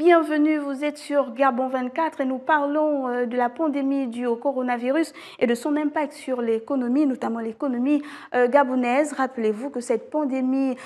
Bienvenue, vous êtes sur Gabon 24 et nous parlons de la pandémie due au coronavirus et de son impact sur l'économie, notamment l'économie gabonaise. Rappelez-vous que cette pandémie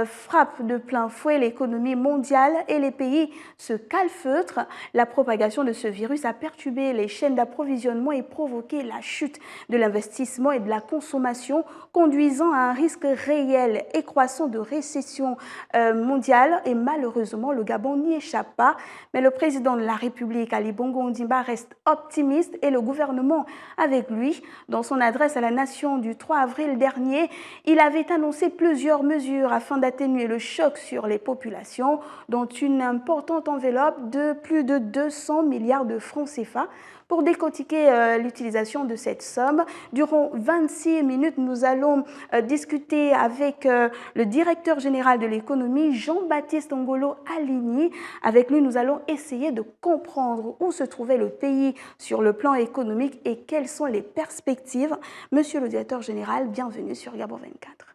frappe de plein fouet l'économie mondiale et les pays se calfeutrent. La propagation de ce virus a perturbé les chaînes d'approvisionnement et provoqué la chute de l'investissement et de la consommation, conduisant à un risque réel et croissant de récession mondiale. Et malheureusement, le Gabon n'y échappe pas, mais le président de la République, Ali Bongo Ondimba, reste optimiste et le gouvernement avec lui. Dans son adresse à la nation du 3 avril dernier, il avait annoncé plusieurs mesures afin d'atténuer le choc sur les populations, dont une importante enveloppe de plus de 200 milliards de francs CFA. Pour décortiquer l'utilisation de cette somme, durant 26 minutes, nous allons discuter avec le directeur général de l'économie, Jean-Baptiste Ngolo Aligny. Avec lui, nous allons essayer de comprendre où se trouvait le pays sur le plan économique et quelles sont les perspectives. Monsieur le directeur général, bienvenue sur Gabon 24.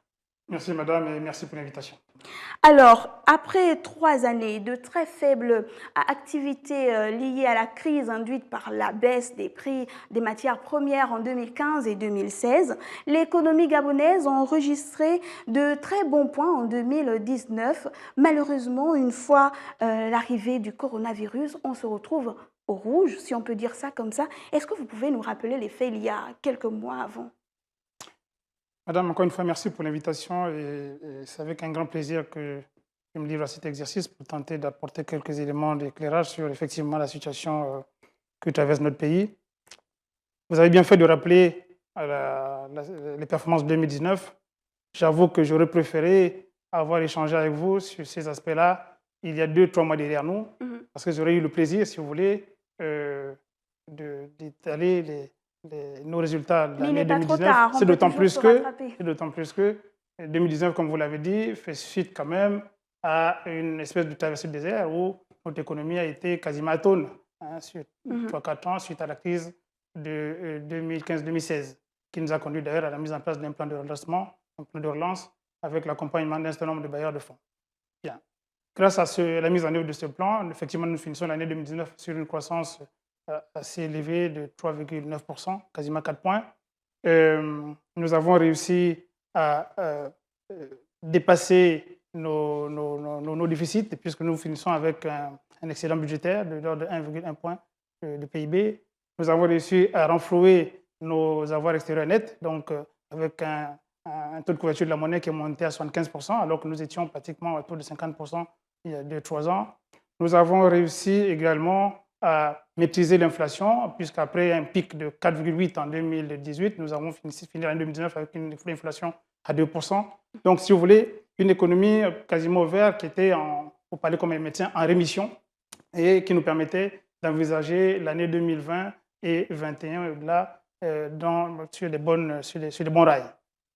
Merci madame et merci pour l'invitation. Alors, après 3 années de très faible activité liée à la crise induite par la baisse des prix des matières premières en 2015 et 2016, l'économie gabonaise a enregistré de très bons points en 2019. Malheureusement, une fois l'arrivée du coronavirus, on se retrouve au rouge, si on peut dire ça comme ça. Est-ce que vous pouvez nous rappeler les faits il y a quelques mois avant ? Madame, encore une fois, merci pour l'invitation et c'est avec un grand plaisir que je me livre à cet exercice pour tenter d'apporter quelques éléments d'éclairage sur effectivement la situation que traverse notre pays. Vous avez bien fait de rappeler les performances de 2019. J'avoue que j'aurais préféré avoir échangé avec vous sur ces aspects-là il y a 2-3 mois derrière nous, parce que j'aurais eu le plaisir, si vous voulez, d'étaler nos résultats de l'année 2019. C'est d'autant plus que 2019, comme vous l'avez dit, fait suite quand même à une espèce de traversée de désert où notre économie a été quasiment atone sur 3-4 ans suite à la crise de 2015-2016, qui nous a conduit d'ailleurs à la mise en place d'un plan de redressement, un plan de relance avec l'accompagnement d'un certain nombre de bailleurs de fonds. Bien. Grâce à la mise en œuvre de ce plan, effectivement, nous finissons l'année 2019 sur une croissance assez élevé de 3,9%, quasiment 4 points. Nous avons réussi à dépasser nos déficits, puisque nous finissons avec un excédent budgétaire de l'ordre de 1,1 point de PIB. Nous avons réussi à renflouer nos avoirs extérieurs nets, donc avec un taux de couverture de la monnaie qui est monté à 75%, alors que nous étions pratiquement à taux de 50% il y a 2-3 ans. Nous avons réussi également à maîtriser l'inflation, puisqu'après un pic de 4,8 en 2018, nous avons fini en 2019 avec une inflation à 2%. Donc, si vous voulez, une économie quasiment ouverte qui était, pour parler comme un médecin, en rémission et qui nous permettait d'envisager l'année 2020 et 2021 là, sur les bons rails.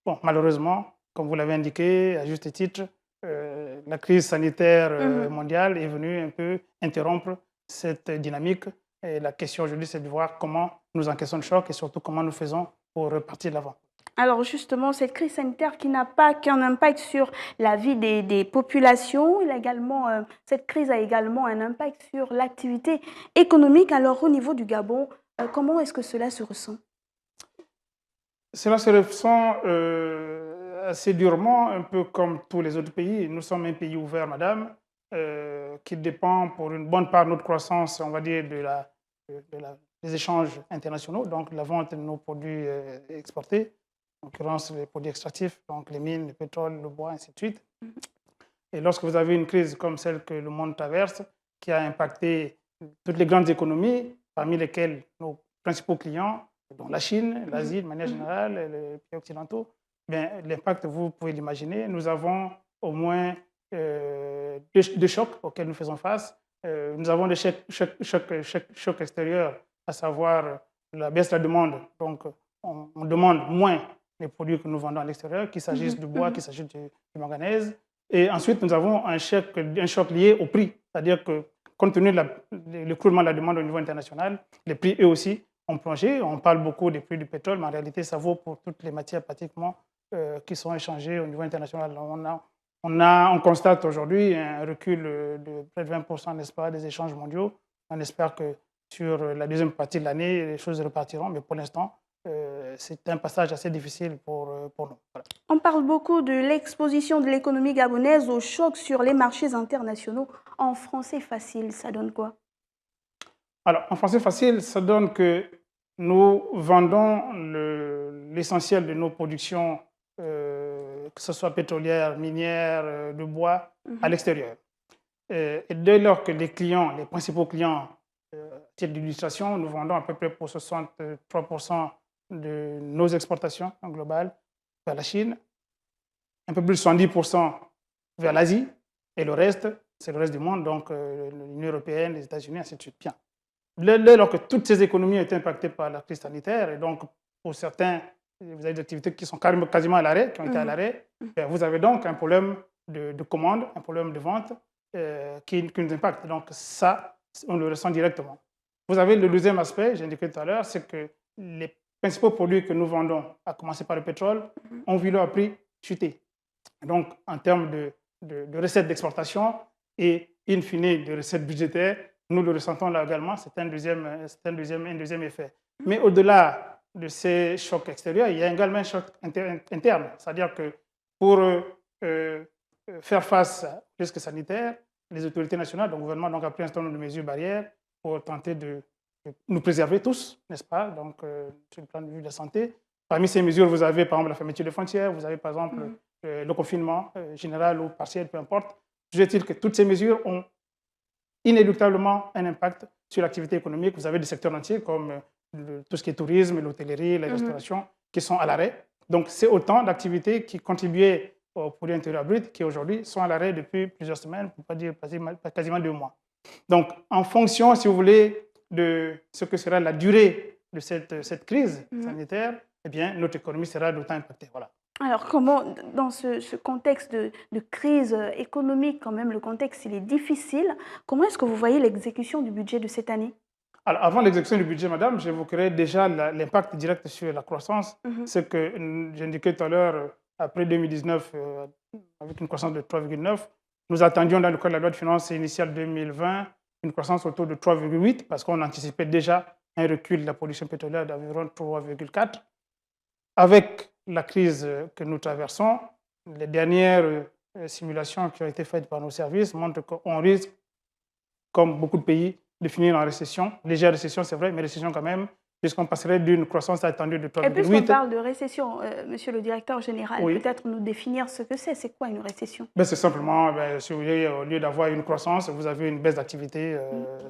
Bon, malheureusement, comme vous l'avez indiqué, à juste titre, la crise sanitaire mondiale est venue un peu interrompre cette dynamique. Et la question aujourd'hui, c'est de voir comment nous encaissons le choc et surtout comment nous faisons pour repartir de l'avant. Alors justement, cette crise sanitaire qui n'a pas qu'un impact sur la vie des populations, cette crise a également un impact sur l'activité économique. Alors au niveau du Gabon, comment est-ce que cela se ressent ? Cela se ressent assez durement, un peu comme tous les autres pays. Nous sommes un pays ouvert, madame, qui dépend pour une bonne part de notre croissance, on va dire, des échanges internationaux, donc de la vente de nos produits exportés, en l'occurrence les produits extractifs, donc les mines, le pétrole, le bois, ainsi de suite. Et lorsque vous avez une crise comme celle que le monde traverse, qui a impacté toutes les grandes économies, parmi lesquelles nos principaux clients, dont la Chine, l'Asie de manière générale, les pays occidentaux, l'impact, vous pouvez l'imaginer. Nous avons au moins 2 chocs auxquels nous faisons face. Nous avons des chocs extérieurs, à savoir la baisse de la demande. Donc, on demande moins les produits que nous vendons à l'extérieur, qu'il s'agisse du bois, qu'il s'agisse du manganèse. Et ensuite, nous avons un choc lié au prix. C'est-à-dire que, compte tenu de l'écroulement de la demande au niveau international, les prix, eux aussi, ont plongé. On parle beaucoup des prix du pétrole, mais en réalité, ça vaut pour toutes les matières pratiquement qui sont échangées au niveau international. On constate aujourd'hui un recul de près de 20%, n'est-ce pas, des échanges mondiaux. On espère que sur la deuxième partie de l'année, les choses repartiront, mais pour l'instant, c'est un passage assez difficile pour nous. Voilà. On parle beaucoup de l'exposition de l'économie gabonaise au choc sur les marchés internationaux. En français facile, ça donne quoi? Alors, en français facile, ça donne que nous vendons l'essentiel de nos productions, que ce soit pétrolières, minières, de bois, à l'extérieur. Et dès lors que les clients, les principaux clients, à titre d'illustration, nous vendons à peu près pour 63% de nos exportations globales vers la Chine, un peu plus de 70% vers l'Asie, et le reste, c'est le reste du monde, donc l'Union européenne, les États-Unis, ainsi de suite. Bien. Dès lors que toutes ces économies ont été impactées par la crise sanitaire, et donc pour certains, vous avez des activités qui sont quasiment à l'arrêt, qui ont été à l'arrêt, vous avez donc un problème de commande, un problème de vente qui nous impacte. Donc ça, on le ressent directement. Vous avez le deuxième aspect, j'ai indiqué tout à l'heure, c'est que les principaux produits que nous vendons, à commencer par le pétrole, ont vu leur prix chuter. Donc en termes de recettes d'exportation et in fine de recettes budgétaires, nous le ressentons là également, c'est un deuxième effet. Mais au-delà de ces chocs extérieurs, il y a également un choc interne. C'est-à-dire que pour faire face aux risques sanitaires, les autorités nationales, donc le gouvernement a pris un certain nombre de mesures barrières pour tenter de nous préserver tous, n'est-ce pas, donc sur le plan de vue de la santé. Parmi ces mesures, vous avez par exemple la fermeture des frontières, vous avez par exemple le confinement général ou partiel, peu importe. Je veux dire que toutes ces mesures ont inéluctablement un impact sur l'activité économique. Vous avez des secteurs entiers comme tout ce qui est tourisme, l'hôtellerie, la restauration, qui sont à l'arrêt. Donc, c'est autant d'activités qui contribuaient au produit intérieur brut qui aujourd'hui sont à l'arrêt depuis plusieurs semaines, pour ne pas dire quasiment 2 mois. Donc, en fonction, si vous voulez, de ce que sera la durée de cette crise sanitaire, eh bien, notre économie sera d'autant impactée. Voilà. Alors, comment, dans ce contexte de crise économique, quand même, le contexte, il est difficile, comment est-ce que vous voyez l'exécution du budget de cette année? Alors, avant l'exécution du budget, madame, j'évoquerai déjà l'impact direct sur la croissance. Ce que j'indiquais tout à l'heure, après 2019, avec une croissance de 3,9, nous attendions dans le cadre de la loi de finances initiale 2020 une croissance autour de 3,8 parce qu'on anticipait déjà un recul de la production pétrolière d'environ 3,4. Avec la crise que nous traversons, les dernières simulations qui ont été faites par nos services montrent qu'on risque, comme beaucoup de pays, de finir en récession. Légère récession, c'est vrai, mais récession quand même, puisqu'on passerait d'une croissance attendue de 3,8. Et puisqu'on parle de récession, monsieur le directeur général, oui. Peut-être nous définir ce que c'est. C'est quoi une récession? C'est simplement, si vous voulez, au lieu d'avoir une croissance, vous avez une baisse d'activité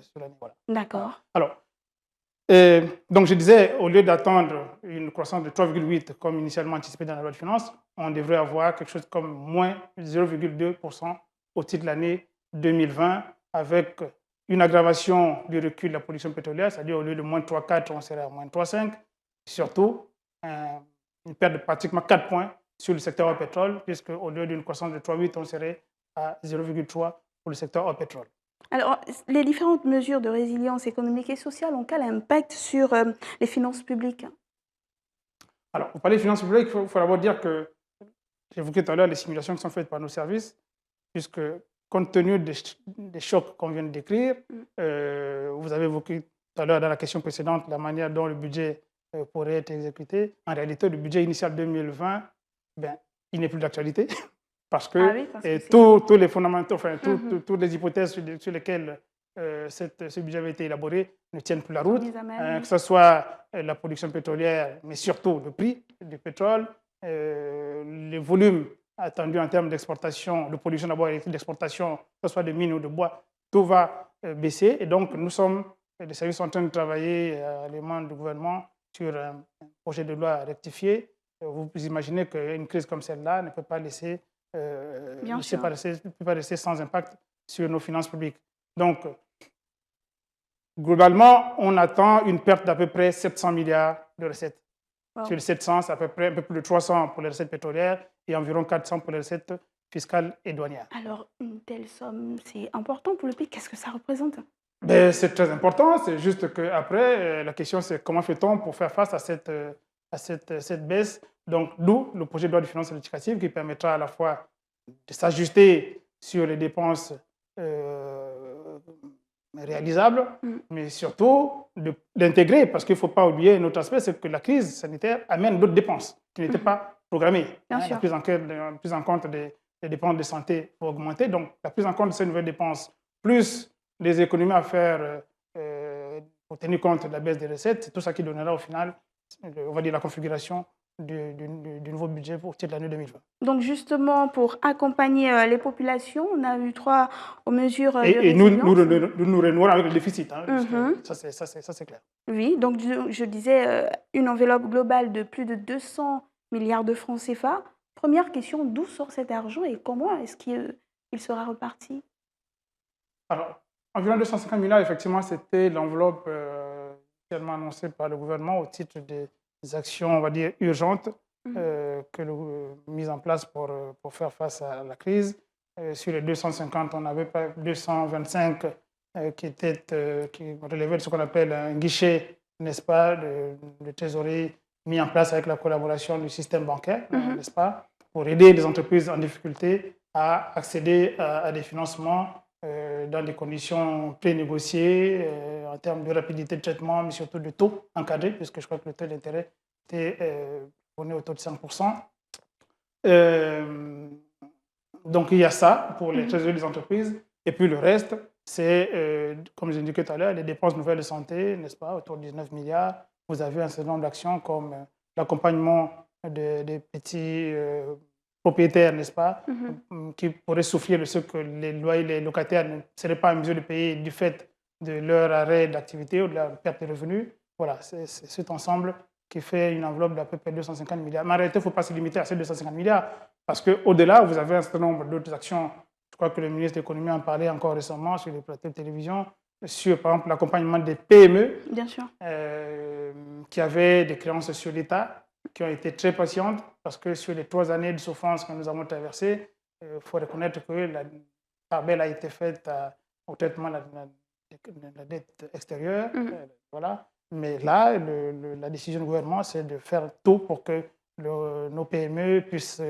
sur l'année. Voilà. D'accord. Alors, donc je disais, au lieu d'attendre une croissance de 3,8 comme initialement anticipé dans la loi de finances, on devrait avoir quelque chose comme moins 0,2% au titre de l'année 2020, avec une aggravation du recul de la production pétrolière, c'est-à-dire au lieu de moins 3,4, on serait à moins 3,5. Surtout, une perte de pratiquement 4 points sur le secteur hors pétrole, puisque au lieu d'une croissance de 3,8, on serait à 0,3 pour le secteur hors pétrole. Alors, les différentes mesures de résilience économique et sociale ont quel impact sur les finances publiques? Alors, pour parler des finances publiques, il faut d'abord dire que, j'évoquais tout à l'heure les simulations qui sont faites par nos services, puisque compte tenu des chocs qu'on vient de décrire, vous avez évoqué tout à l'heure dans la question précédente la manière dont le budget pourrait être exécuté. En réalité, le budget initial 2020, il n'est plus d'actualité parce que tous les fondamentaux, toutes les hypothèses sur lesquelles ce budget avait été élaboré ne tiennent plus la route, que ce soit la production pétrolière, mais surtout le prix du pétrole, les volumes attendus en termes d'exportation, de production d'abord et d'exportation, que ce soit de mines ou de bois, tout va baisser. Et donc, les services sont en train de travailler à l'élément du gouvernement sur un projet de loi rectifié. Vous imaginez qu'une crise comme celle-là ne peut pas laisser, sans impact sur nos finances publiques. Donc, globalement, on attend une perte d'à peu près 700 milliards de recettes. Wow. Sur les 700, c'est à peu près un peu plus de 300 pour les recettes pétrolières et environ 400 pour les recettes fiscales et douanières. Alors, une telle somme, c'est important pour le pays. Qu'est-ce que ça représente? C'est très important. C'est juste qu'après, la question, c'est comment fait-on pour faire face à cette baisse. Donc, d'où le projet de loi de finances rectificative qui permettra à la fois s'ajuster sur les dépenses réalisables, mais surtout d'intégrer, parce qu'il ne faut pas oublier un autre aspect, c'est que la crise sanitaire amène d'autres dépenses qui n'étaient pas programmées. Bien sûr. La prise en compte des dépenses de santé vont augmenter, donc la prise en compte de ces nouvelles dépenses, plus les économies à faire pour tenir compte de la baisse des recettes, c'est tout ça qui donnera au final, on va dire, la configuration du nouveau budget pour l'année 2020. Donc justement, pour accompagner les populations, on a eu 3 mesures de Et résilience. nous renouerons avec le déficit, hein, ça c'est clair. Oui, donc je disais une enveloppe globale de plus de 200 milliards de francs CFA. Première question, d'où sort cet argent et comment est-ce qu'il sera reparti? Alors, environ 250 milliards, effectivement, c'était l'enveloppe initialement annoncée par le gouvernement au titre des actions, on va dire, urgentes mises en place pour faire face à la crise. Sur les 250, on avait 225 qui relevaient de ce qu'on appelle un guichet, n'est-ce pas, de trésorerie mis en place avec la collaboration du système bancaire, n'est-ce pas, pour aider les entreprises en difficulté à accéder à des financements dans des conditions pré-négociées, en termes de rapidité de traitement, mais surtout de taux encadré, puisque je crois que le taux d'intérêt était on est au taux de 5%. Donc il y a ça pour les trésoreries des entreprises. Et puis le reste, c'est, comme j'ai indiqué tout à l'heure, les dépenses nouvelles de santé, n'est-ce pas, autour de 19 milliards. Vous avez un certain nombre d'actions comme l'accompagnement des petits propriétaires, n'est-ce pas, qui pourraient souffrir de ce que les locataires ne seraient pas en mesure de payer du fait de leur arrêt d'activité ou de la perte de revenus. Voilà, c'est cet ensemble qui fait une enveloppe d'à peu près 250 milliards. Mais en réalité, il ne faut pas se limiter à ces 250 milliards, parce qu'au-delà, vous avez un certain nombre d'autres actions. Je crois que le ministre de l'économie en parlait encore récemment sur les plateaux de télévision, sur, par exemple, l'accompagnement des PME, Bien sûr. qui avaient des créances sur l'État, qui ont été très patientes, parce que sur les 3 années de souffrance que nous avons traversées, il faut reconnaître que la part belle a été faite au traitement de la dette extérieure. Voilà. Mais là, la décision du gouvernement, c'est de faire tout pour que nos PME puissent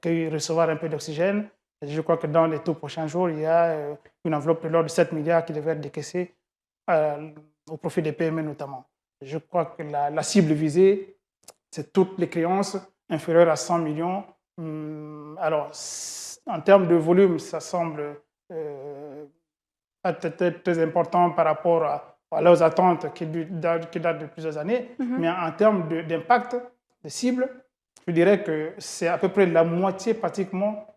recevoir un peu d'oxygène. Je crois que dans les tout prochains jours, il y a une enveloppe de l'ordre de 7 milliards qui devrait être décaissée au profit des PME notamment. Je crois que la cible visée, c'est toutes les créances inférieures à 100 millions. Alors, en termes de volume, ça semble pas très important par rapport à leurs attentes qui datent de plusieurs années, mais en termes d'impact, de cible, je dirais que c'est à peu près la moitié pratiquement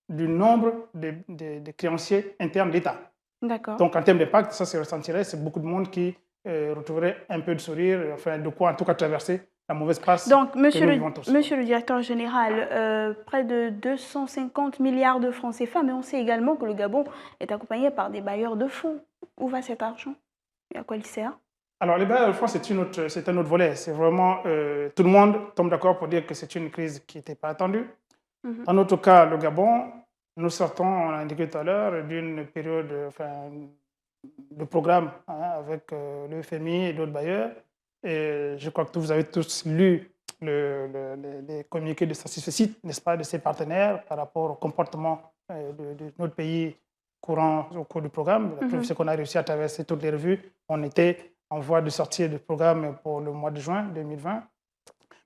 du nombre de créanciers internes de l'État. D'accord. Donc en termes d'impact, ça se ressentirait, c'est beaucoup de monde qui retrouverait un peu de sourire, enfin de quoi en tout cas traverser la mauvaise passe. Donc, monsieur le directeur général, près de 250 milliards de francs CFA, mais on sait également que le Gabon est accompagné par des bailleurs de fonds. Où va cet argent et à quoi il sert? Alors, les bailleurs de fonds, c'est un autre volet. C'est vraiment, tout le monde tombe d'accord pour dire que c'est une crise qui n'était pas attendue. Dans notre cas, le Gabon, nous sortons, on l'a indiqué tout à l'heure, d'une période de programme avec le FMI et d'autres bailleurs. Et je crois que vous avez tous lu les communiqués de satisfaction, n'est-ce pas, de ces partenaires par rapport au comportement de notre pays courant au cours du programme. La preuve, c'est qu'on a réussi à traverser toutes les revues. On était en voie de sortir du programme pour le mois de juin 2020.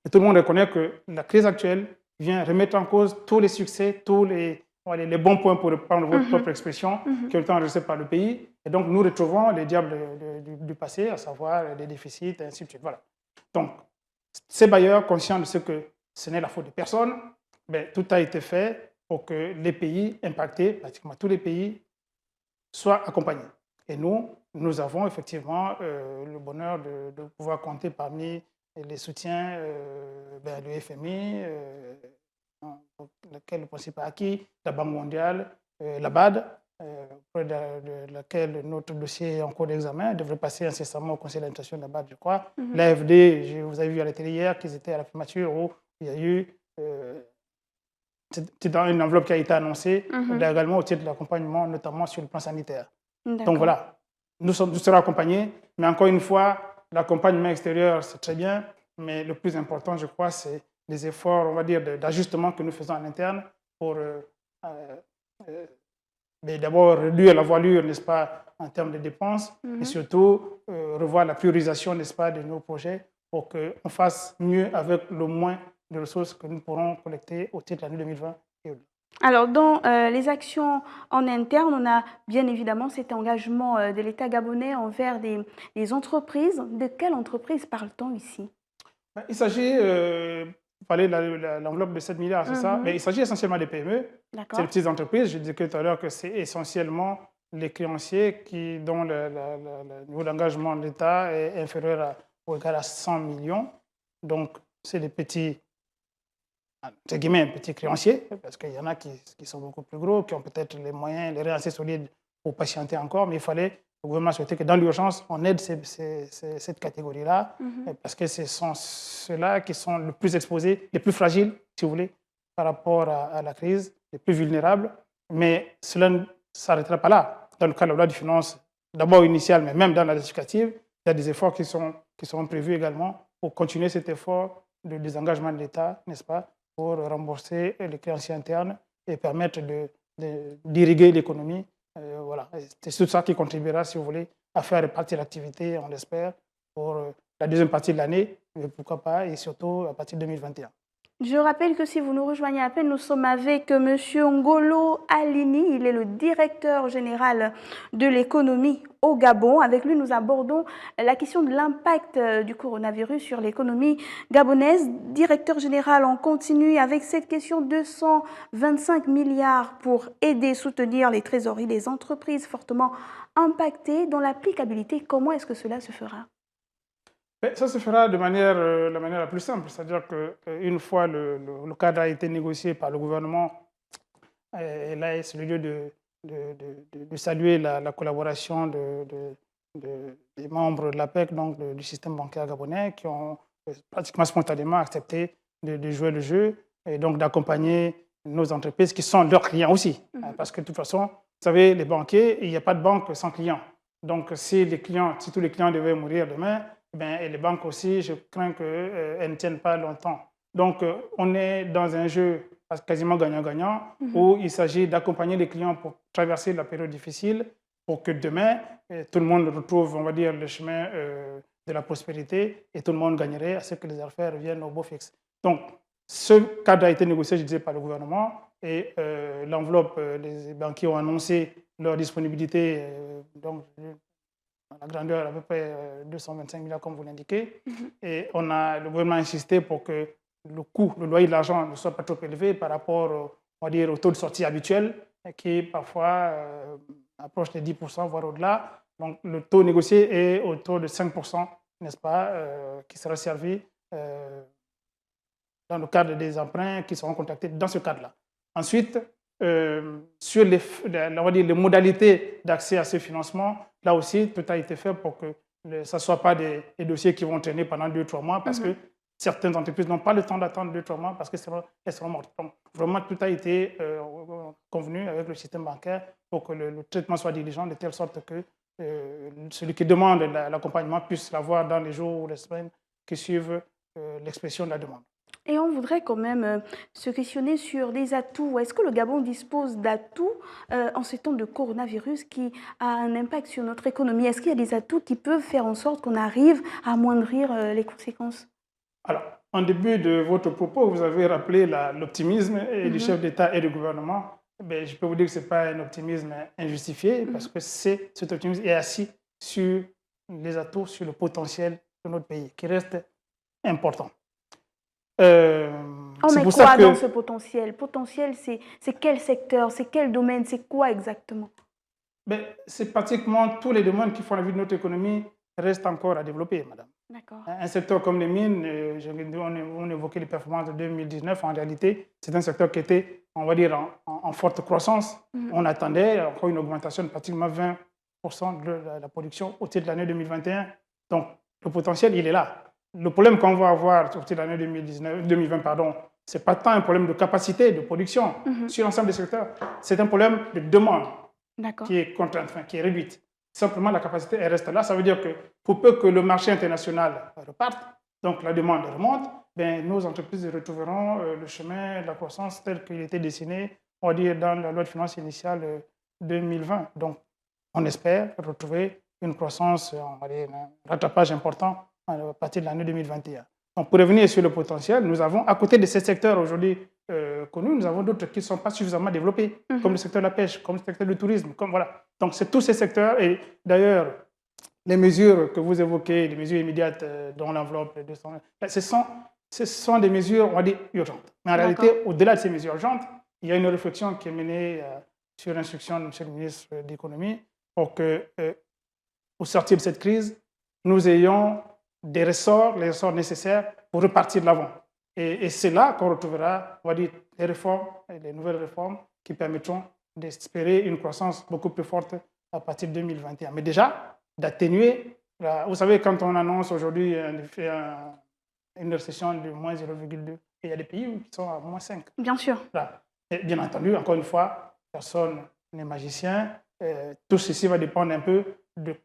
Et tout le monde reconnaît que la crise actuelle vient remettre en cause tous les succès, tous les bons points, pour reprendre votre propre expression, qui ont été enregistrés par le pays. Et donc, nous retrouvons les diables du passé, à savoir les déficits, et ainsi de suite. Voilà. Donc, ces bailleurs, conscients de ce que ce n'est la faute de personne, ben, tout a été fait pour que les pays impactés, pratiquement tous les pays, soient accompagnés. Et nous avons effectivement le bonheur de pouvoir compter parmi les soutiens du FMI, lequel le principal acquis, la Banque mondiale, la BAD, auprès de laquelle notre dossier est en cours d'examen, devrait passer incessamment au Conseil d'administration de la BAD, je crois. L'AFD, vous avez vu à la télé hier qu'ils étaient à la primature où il y a eu... c'est dans une enveloppe qui a été annoncée, également au titre de l'accompagnement, notamment sur le plan sanitaire. Donc voilà, nous serons accompagnés, mais encore une fois, l'accompagnement extérieur, c'est très bien, mais le plus important, je crois, c'est les efforts, on va dire, d'ajustement que nous faisons en interne pour mais d'abord réduire la voilure, n'est-ce pas, en termes de dépenses, et surtout revoir la priorisation, n'est-ce pas, de nos projets pour qu'on fasse mieux avec le moins de ressources que nous pourrons collecter au titre de l'année 2020 et au-delà. Alors, dans les actions en interne, on a bien évidemment cet engagement de l'État gabonais envers des entreprises. De quelles entreprises parle-t-on ici? Il s'agit, vous parlez de l'enveloppe de 7 milliards, c'est ça? Mais il s'agit essentiellement des PME, c'est les petites entreprises. Je disais tout à l'heure que c'est essentiellement les créanciers dont le niveau d'engagement de l'État est inférieur ou égal à 100 millions. Donc, c'est des petits, entre guillemets, petits créanciers, parce qu'il y en a qui sont beaucoup plus gros, qui ont peut-être les moyens, les reins assez solides pour patienter encore, mais le gouvernement souhaitait que dans l'urgence, on aide cette catégorie-là, parce que ce sont ceux-là qui sont les plus exposés, les plus fragiles, si vous voulez, par rapport à la crise, les plus vulnérables. Mais cela ne s'arrêtera pas là. Dans le cadre de la loi de finances, d'abord initiale, mais même dans la justificative, il y a des efforts qui seront prévus également pour continuer cet effort de désengagement de l'État, n'est-ce pas, pour rembourser les créanciers internes et permettre d'irriguer l'économie. Voilà. C'est tout ça qui contribuera, si vous voulez, à faire repartir l'activité, on l'espère, pour la deuxième partie de l'année, mais pourquoi pas, et surtout à partir de 2021. Je rappelle que si vous nous rejoignez à peine, nous sommes avec M. Ngolo Alini. Il est le directeur général de l'économie au Gabon. Avec lui, nous abordons la question de l'impact du coronavirus sur l'économie gabonaise. Directeur général, on continue avec cette question: 225 milliards pour aider, soutenir les trésoreries des entreprises fortement impactées. Dans l'applicabilité, comment est-ce que cela se fera? Ça se fera de la manière la plus simple, c'est-à-dire qu'une fois le cadre a été négocié par le gouvernement, et là c'est le lieu de saluer la collaboration des membres de l'APEC, donc du système bancaire gabonais, qui ont pratiquement spontanément accepté de jouer le jeu et donc d'accompagner nos entreprises qui sont leurs clients aussi. Parce que de toute façon, vous savez, les banquiers, il n'y a pas de banque sans clients. Donc si tous les clients devaient mourir demain, et les banques aussi, je crains qu'elles ne tiennent pas longtemps. Donc, on est dans un jeu quasiment gagnant-gagnant où il s'agit d'accompagner les clients pour traverser la période difficile pour que demain, tout le monde retrouve, on va dire, le chemin de la prospérité et tout le monde gagnerait à ce que les affaires reviennent au beau fixe. Donc, ce cadre a été négocié, je disais, par le gouvernement et l'enveloppe, les banquiers ont annoncé leur disponibilité. Donc, la grandeur à peu près 225 milliards, comme vous l'indiquez. Et le gouvernement a insisté pour que le coût, le loyer de l'argent ne soit pas trop élevé par rapport, on va dire, au taux de sortie habituel, qui parfois approche les 10%, voire au-delà. Donc le taux négocié est au taux de 5%, n'est-ce pas, qui sera servi dans le cadre des emprunts qui seront contactés dans ce cadre-là. Ensuite, sur on va dire, les modalités d'accès à ce financement, là aussi, tout a été fait pour que ce ne soit pas des dossiers qui vont traîner pendant 2-3 mois parce que certaines entreprises n'ont pas le temps d'attendre 2-3 mois parce qu'elles seront mortes. Donc, vraiment, tout a été convenu avec le système bancaire pour que le traitement soit diligent de telle sorte que celui qui demande l'accompagnement puisse l'avoir dans les jours ou les semaines qui suivent l'expression de la demande. Et on voudrait quand même se questionner sur des atouts. Est-ce que le Gabon dispose d'atouts en ces temps de coronavirus qui a un impact sur notre économie? Est-ce qu'il y a des atouts qui peuvent faire en sorte qu'on arrive à amoindrir les conséquences? Alors, en début de votre propos, vous avez rappelé l'optimisme du chef d'État et du gouvernement. Mais je peux vous dire que ce n'est pas un optimisme injustifié parce que cet optimisme est assis sur les atouts, sur le potentiel de notre pays qui reste important. On met quoi dans ce potentiel? Potentiel, c'est quel secteur, c'est quel domaine, c'est quoi exactement? C'est pratiquement tous les domaines qui font la vie de notre économie restent encore à développer, madame. Un secteur comme les mines, on évoquait les performances de 2019, en réalité, c'est un secteur qui était, on va dire, en forte croissance. On attendait encore une augmentation de pratiquement 20% de la production au titre de l'année 2021. Donc, le potentiel, il est là. Le problème qu'on va avoir au titre de l'année 2020, ce n'est pas tant un problème de capacité de production sur l'ensemble des secteurs, c'est un problème de demande qui est contrainte, qui est réduite. Simplement, la capacité, elle reste là. Ça veut dire que pour peu que le marché international reparte, donc la demande remonte, ben, nos entreprises retrouveront le chemin de la croissance tel qu'il était dessiné, on va dire, dans la loi de finances initiale 2020. Donc, on espère retrouver une croissance, on va dire, un rattrapage important à partir de l'année 2021. Donc, pour revenir sur le potentiel, nous avons, à côté de ces secteurs aujourd'hui connus, nous avons d'autres qui ne sont pas suffisamment développés, comme le secteur de la pêche, comme le secteur du tourisme. Comme, voilà. Donc, c'est tous ces secteurs. Et d'ailleurs, les mesures que vous évoquez, les mesures immédiates dont l'enveloppe de 200, ce sont des mesures, on va dire, urgentes. Mais en réalité, au-delà de ces mesures urgentes, il y a une réflexion qui est menée sur l'instruction de M. le ministre de l'Économie pour que, au sortir de cette crise, nous ayons les ressorts nécessaires pour repartir de l'avant. Et c'est là qu'on retrouvera, on va dire, les réformes, les nouvelles réformes qui permettront d'espérer une croissance beaucoup plus forte à partir de 2021. Mais déjà, d'atténuer, vous savez, quand on annonce aujourd'hui une récession de moins 0,2, il y a des pays qui sont à moins 5. Bien sûr. Voilà. Et bien entendu, encore une fois, personne n'est magicien. Tout ceci va dépendre un peu de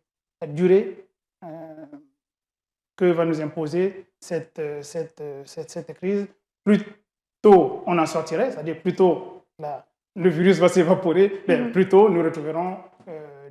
la durée que va nous imposer cette crise. Plus tôt on en sortirait, c'est-à-dire plus tôt le virus va s'évaporer, plus tôt nous retrouverons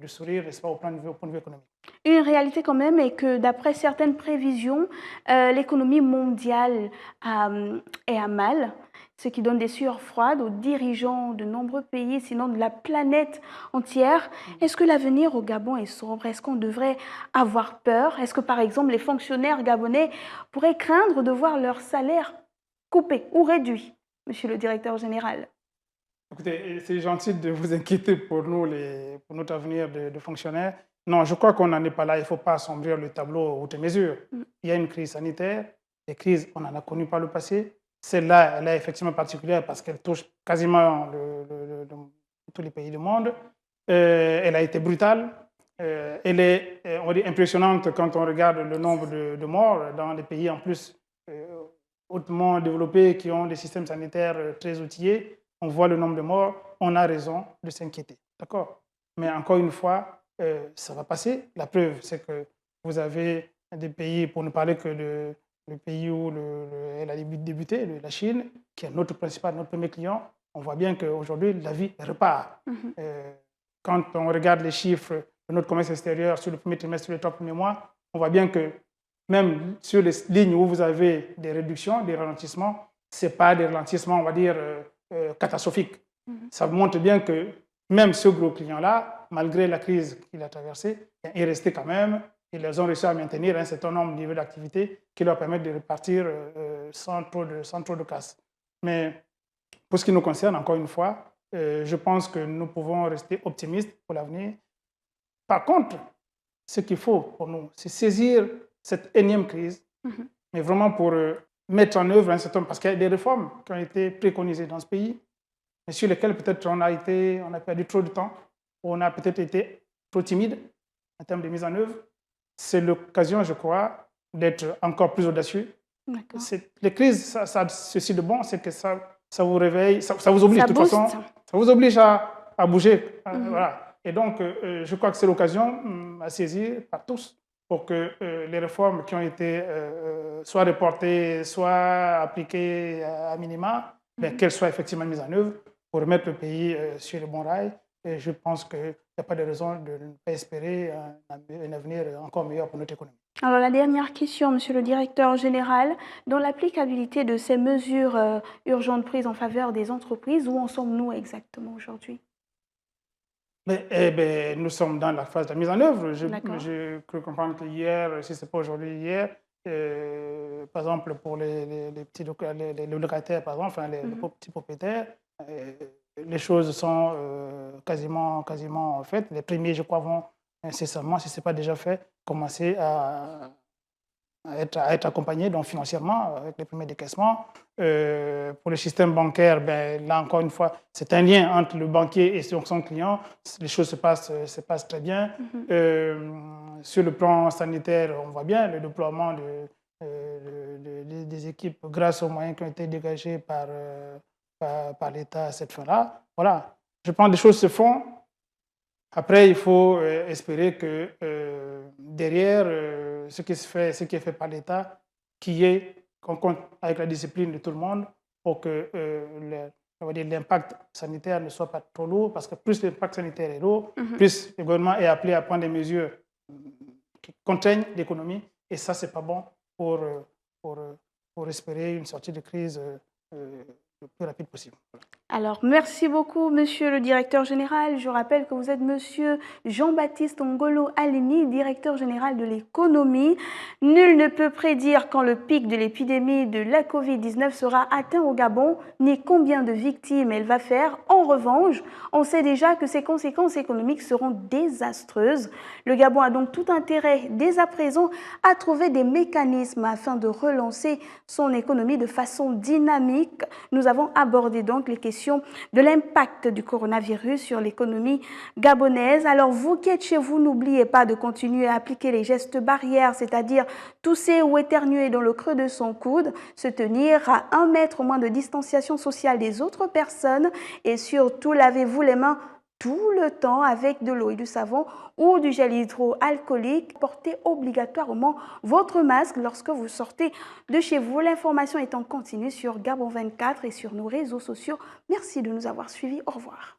du sourire, n'est-ce pas, au point de vue économique. Une réalité quand même est que d'après certaines prévisions, l'économie mondiale est à mal, ce qui donne des sueurs froides aux dirigeants de nombreux pays, sinon de la planète entière. Est-ce que l'avenir au Gabon est sombre? Est-ce qu'on devrait avoir peur? Est-ce que par exemple les fonctionnaires gabonais pourraient craindre de voir leur salaire coupé ou réduit, monsieur le directeur général? Écoutez, c'est gentil de vous inquiéter pour nous, pour notre avenir de fonctionnaires. Non, je crois qu'on n'en est pas là. Il ne faut pas assombrir le tableau outre mesure. Il y a une crise sanitaire. Les crises, on en a connu par le passé. Celle-là, elle est effectivement particulière parce qu'elle touche quasiment tous les pays du monde. Elle a été brutale. Elle est, on va dire, impressionnante quand on regarde le nombre de morts dans les pays en plus hautement développés qui ont des systèmes sanitaires très outillés. On voit le nombre de morts, on a raison de s'inquiéter. D'accord? Mais encore une fois, ça va passer. La preuve, c'est que vous avez des pays, pour ne parler que le pays où elle a débuté, la Chine, qui est notre premier client. On voit bien qu'aujourd'hui, la vie repart. Quand on regarde les chiffres de notre commerce extérieur sur le premier trimestre, sur les 3 premiers mois, on voit bien que même sur les lignes où vous avez des réductions, des ralentissements, ce n'est pas des ralentissements, on va dire, catastrophique. Ça montre bien que même ce gros client-là, malgré la crise qu'il a traversée, il est resté quand même, ils ont réussi à maintenir un certain nombre de niveaux d'activité qui leur permettent de repartir sans trop de casse. Mais pour ce qui nous concerne, encore une fois, je pense que nous pouvons rester optimistes pour l'avenir. Par contre, ce qu'il faut pour nous, c'est saisir cette énième crise, mais vraiment pour mettre en œuvre un certain nombre, parce qu'il y a des réformes qui ont été préconisées dans ce pays, mais sur lesquelles peut-être on a perdu trop de temps, ou on a peut-être été trop timide en termes de mise en œuvre. C'est l'occasion, je crois, d'être encore plus audacieux. Les crises, ceci de bon, c'est que ça vous réveille, ça vous oblige, de toute façon, ça vous oblige à bouger. Voilà. Et donc, je crois que c'est l'occasion à saisir par tous pour que les réformes qui ont été soit reportées, soit appliquées à minima, qu'elles soient effectivement mises en œuvre pour remettre le pays sur le bon rail. Et je pense qu'il n'y a pas de raison de ne pas espérer un avenir encore meilleur pour notre économie. Alors la dernière question, monsieur le directeur général, dans l'applicabilité de ces mesures urgentes prises en faveur des entreprises, où en sommes-nous exactement aujourd'hui? Nous sommes dans la phase de la mise en œuvre. Je peux comprendre que hier, si ce n'est pas aujourd'hui, hier, par exemple, pour les petits locataires, par exemple, enfin, les petits propriétaires, les choses sont quasiment faites. Les premiers, je crois, vont incessamment, si ce n'est pas déjà fait, commencer à être accompagnés donc, financièrement avec les premiers décaissements. Pour le système bancaire, là encore une fois, c'est un lien entre le banquier et son client. Les choses se passent très bien. Sur le plan sanitaire, on voit bien le déploiement des équipes grâce aux moyens qui ont été dégagés par l'État à cette fin-là. Voilà, je pense que les choses se font. Après, il faut espérer que derrière ce qui est fait par l'État, qu'il y ait qu'on compte avec la discipline de tout le monde pour que l'impact sanitaire ne soit pas trop lourd, parce que plus l'impact sanitaire est lourd, plus le gouvernement est appelé à prendre des mesures qui contraignent l'économie, et ça, ce n'est pas bon pour espérer une sortie de crise le plus rapide possible. Alors, merci beaucoup, monsieur le directeur général. Je rappelle que vous êtes monsieur Jean-Baptiste Ngolo Aleni, directeur général de l'économie. Nul ne peut prédire quand le pic de l'épidémie de la Covid-19 sera atteint au Gabon, ni combien de victimes elle va faire. En revanche, on sait déjà que ses conséquences économiques seront désastreuses. Le Gabon a donc tout intérêt, dès à présent, à trouver des mécanismes afin de relancer son économie de façon dynamique. Nous avons abordé donc les questions de l'impact du coronavirus sur l'économie gabonaise. Alors vous qui êtes chez vous, n'oubliez pas de continuer à appliquer les gestes barrières, c'est-à-dire tousser ou éternuer dans le creux de son coude, se tenir à 1 mètre au moins de distanciation sociale des autres personnes et surtout lavez-vous les mains tout le temps avec de l'eau et du savon ou du gel hydroalcoolique. Portez obligatoirement votre masque lorsque vous sortez de chez vous. L'information est en continu sur Gabon 24 et sur nos réseaux sociaux. Merci de nous avoir suivis. Au revoir.